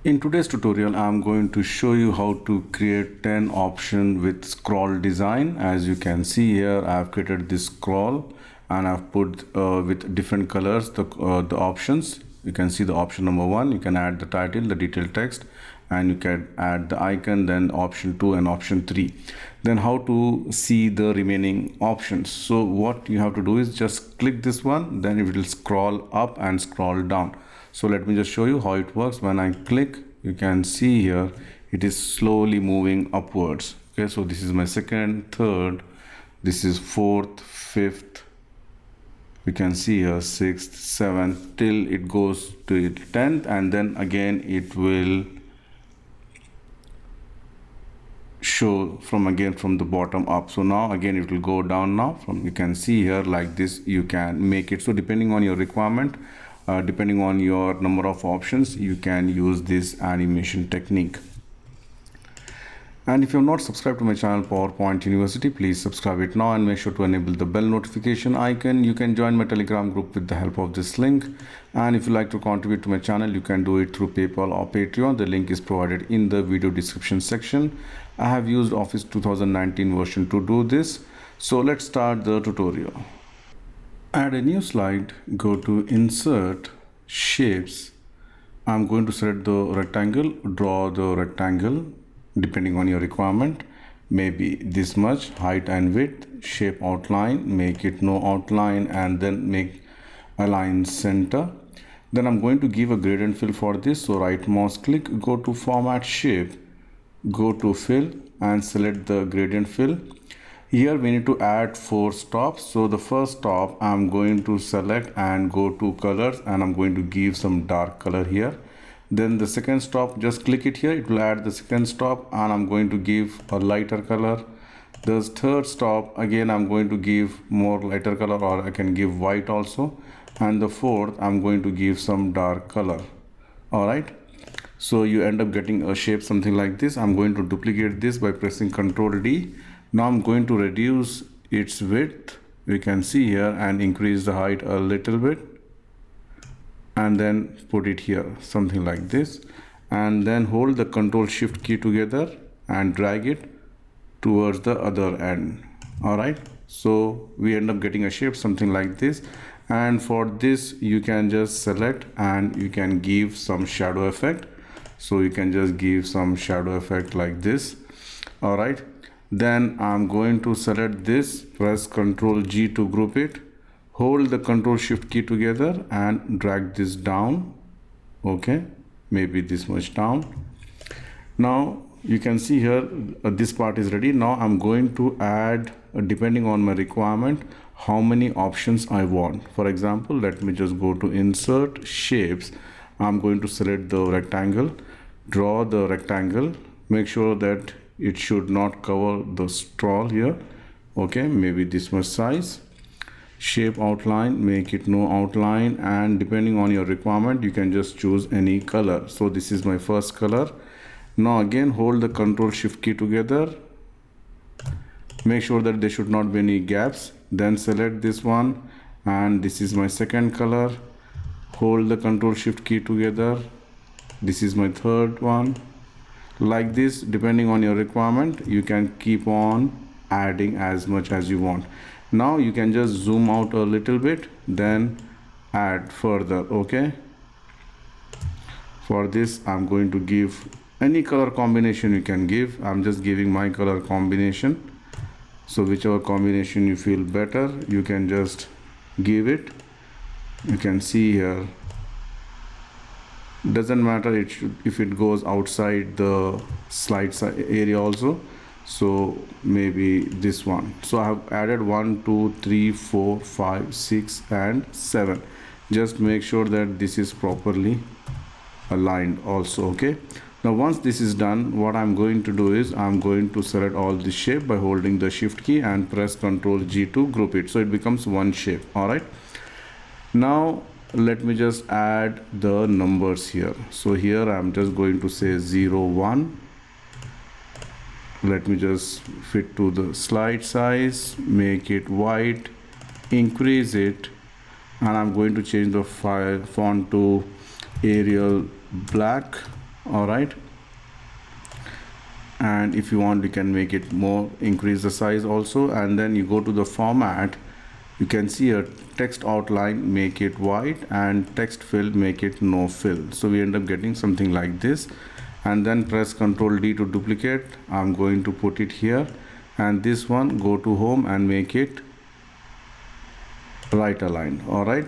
In today's tutorial, I'm going to show you how to create 10 options with scroll design. As you can see here, I've created this scroll and I've put with different colors the options. You can see the option number 1. You can add the title, the detailed text, and you can add the icon, then option 2 and option 3. Then how to see the remaining options. So what you have to do is just click this one, then it will scroll up and scroll down. So let me just show you how it works. When I click, you can see here it is slowly moving upwards. Okay, so this is my second, third, this is fourth, fifth, you can see here sixth, seventh, till it goes to its 10th, and then again it will show from the bottom up. So now again it will go down. Now from, you can see here like this, you can make it. So depending on your requirement, depending on your number of options, you can use this animation technique. And if you have not subscribed to my channel PowerPoint University, please subscribe it now and make sure to enable the bell notification icon. You can join my Telegram group with the help of this link. And if you like to contribute to my channel, you can do it through PayPal or Patreon. The link is provided in the video description section. I have used Office 2019 version to do this. So let's start the tutorial. Add a new slide, go to Insert, Shapes. I'm going to select the rectangle, draw the rectangle depending on your requirement, maybe this much height and width. Shape outline, make it no outline, and then make align center. Then I'm going to give a gradient fill for this. So right mouse click, go to Format Shape, go to Fill and select the gradient fill. Here we need to add 4 stops. So the first stop I'm going to select and go to colors, and I'm going to give some dark color here. Then the second stop, just click it here, it will add the second stop, and I'm going to give a lighter color. The third stop, again I'm going to give more lighter color, or I can give white also. And the fourth, I'm going to give some dark color. Alright, so you end up getting a shape something like this. I'm going to duplicate this by pressing Ctrl D. Now I'm going to reduce its width, we can see here, and increase the height a little bit, and then put it here something like this, and then hold the Ctrl Shift key together and drag it towards the other end. Alright, so we end up getting a shape something like this. And for this you can just select and you can give some shadow effect. So you can just give some shadow effect like this. Alright, then I'm going to select this, press Ctrl G to group it, hold the Ctrl Shift key together and drag this down. Okay, maybe this much down. Now you can see here this part is ready. Now I'm going to add, depending on my requirement, how many options I want. For example, let me just go to Insert, Shapes. I'm going to select the rectangle, draw the rectangle, make sure that it should not cover the scroll here. Okay, maybe this much size. Shape outline, make it no outline, and depending on your requirement you can just choose any color. So this is my first color. Now again hold the Ctrl Shift key together, make sure that there should not be any gaps, then select this one, and this is my second color. Hold the Ctrl Shift key together, this is my third one. Like this, depending on your requirement, you can keep on adding as much as you want. Now you can just zoom out a little bit, then add further. Okay, for this I'm going to give any color combination you can give. I'm just giving my color combination, so whichever combination you feel better, you can just give it. You can see here, doesn't matter if it goes outside the slide area also. So maybe this one. So I have added 1 2 3 4 5 6 and 7. Just make sure that this is properly aligned also. Okay, now once this is done, what I'm going to do is I'm going to select all the shape by holding the Shift key and press Ctrl G to group it, so it becomes one shape. Alright, now let me just add the numbers here. So here I'm just going to say 0 1. Let me just fit to the slide size, make it white, increase it, and I'm going to change the font to Arial black. All right, and if you want you can make it more, increase the size also, and then you go to the format. You can see a text outline, make it white, and text fill, make it no fill. So we end up getting something like this, and then press Ctrl D to duplicate. I'm going to put it here, and this one, go to home and make it right aligned. All right,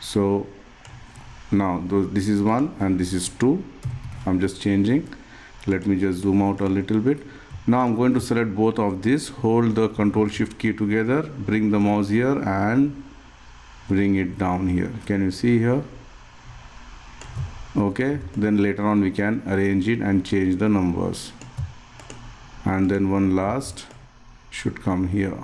so now this is 1 and this is 2. I'm just changing. Let me just zoom out a little bit. Now I'm going to select both of these, hold the Ctrl Shift key together, bring the mouse here and bring it down here. Can you see here? Okay, then later on we can arrange it and change the numbers. And then one last should come here.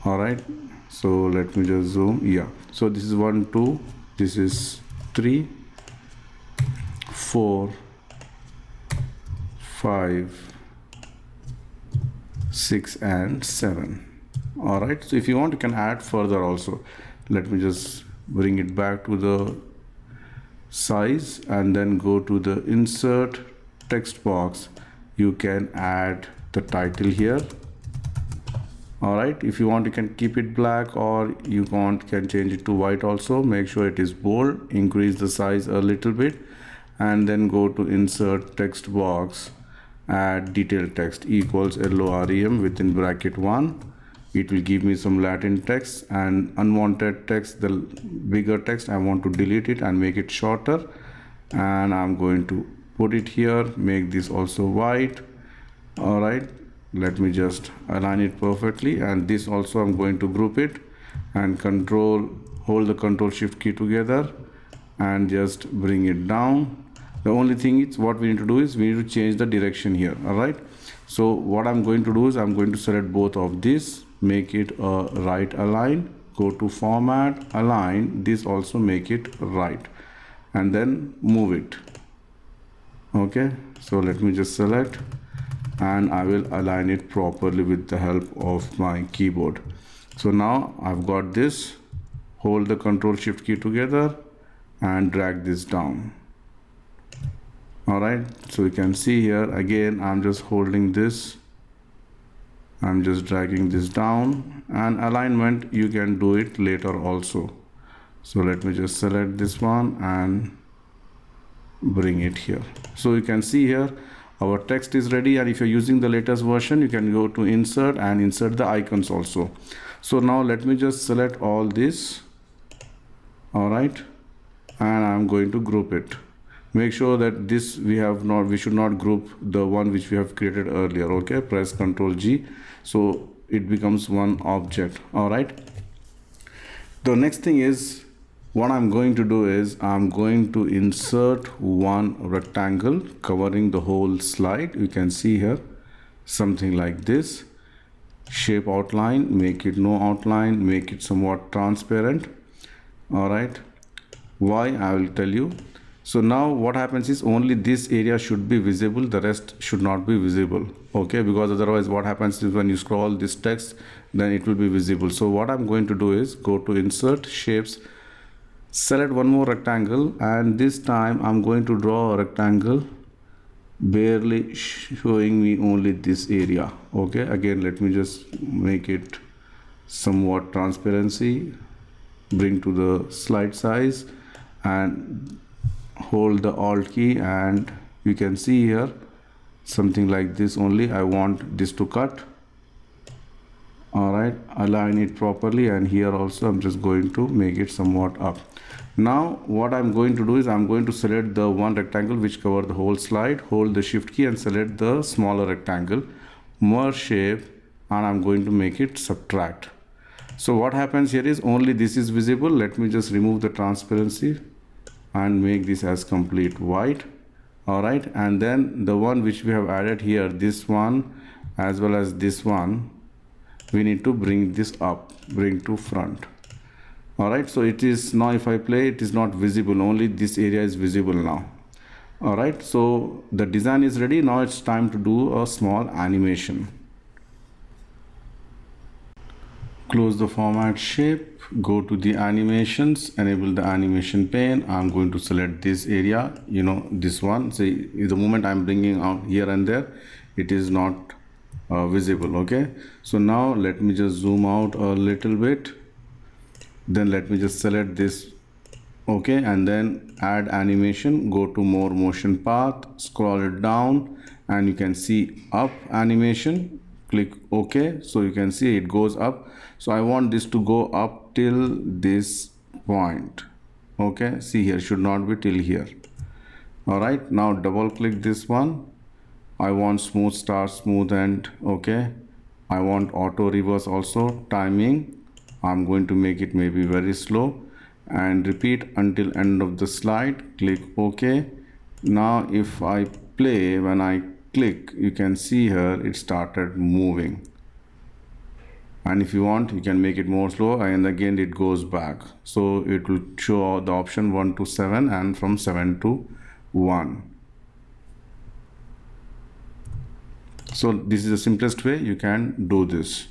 All right, so let me just zoom. Yeah, so this is 1, 2, this is 3, 4, 5, 6 and 7. All right, so if you want you can add further also. Let me just bring it back to the size and then go to the insert text box. You can add the title here. All right, if you want you can keep it black, or you can change it to white also. Make sure it is bold, increase the size a little bit, and then go to insert text box, add detailed text equals LOREM within bracket 1. It will give me some Latin text, and unwanted text, the bigger text, I want to delete it and make it shorter, and I'm going to put it here, make this also white. All right, let me just align it perfectly, and this also I'm going to group it and hold the Ctrl Shift key together and just bring it down. The only thing is what we need to do is we need to change the direction here. All right, so what I'm going to do is I'm going to select both of these, make it a right align, go to format, align, this also make it right, and then move it. Okay, so let me just select and I will align it properly with the help of my keyboard. So now I've got this, hold the Ctrl Shift key together and drag this down. All right, so you can see here again I'm just holding this, I'm just dragging this down, and alignment you can do it later also. So let me just select this one and bring it here. So you can see here our text is ready, and if you're using the latest version you can go to insert and insert the icons also. So now let me just select all this. All right, and I'm going to group it. Make sure that this we should not group the one which we have created earlier. Okay, press Ctrl G so it becomes one object. All right, the next thing is what I'm going to do is I'm going to insert one rectangle covering the whole slide. You can see here something like this. Shape outline, make it no outline, make it somewhat transparent. All right, why I will tell you. So now what happens is only this area should be visible, the rest should not be visible. Okay, because otherwise what happens is when you scroll this text then it will be visible. So what I'm going to do is go to insert shapes, select one more rectangle, and this time I'm going to draw a rectangle barely showing me only this area. Okay, again let me just make it somewhat transparency, bring to the slide size and hold the Alt key, and you can see here something like this only. I want this to cut. All right, align it properly, and here also I'm just going to make it somewhat up. Now what I'm going to do is I'm going to select the one rectangle which covered the whole slide, hold the Shift key and select the smaller rectangle, merge shape, and I'm going to make it subtract. So what happens here is only this is visible. Let me just remove the transparency and make this as complete white. All right, and then the one which we have added here, this one as well as this one, we need to bring this up, bring to front. All right, so it is now, if I play, it is not visible, only this area is visible now. All right, so the design is ready. Now it's time to do a small animation. Close the format shape, go to the animations, enable the animation pane. I'm going to select this area, this one. See, the moment I'm bringing out here and there, it is not visible. Okay, so now let me just zoom out a little bit, then let me just select this. Okay, and then add animation, go to more motion path, scroll it down, and you can see up animation, click OK. So you can see it goes up. So I want this to go up till this point. Okay, see here, should not be till here. All right, now double click this one. I want smooth start, smooth end. Okay, I want auto reverse also. Timing, I'm going to make it maybe very slow, and repeat until end of the slide. Click OK. Now if I play, when I click, you can see here it started moving, and if you want, you can make it more slow, and again it goes back. So it will show the option 1 to 7 and from 7 to 1. So this is the simplest way you can do this.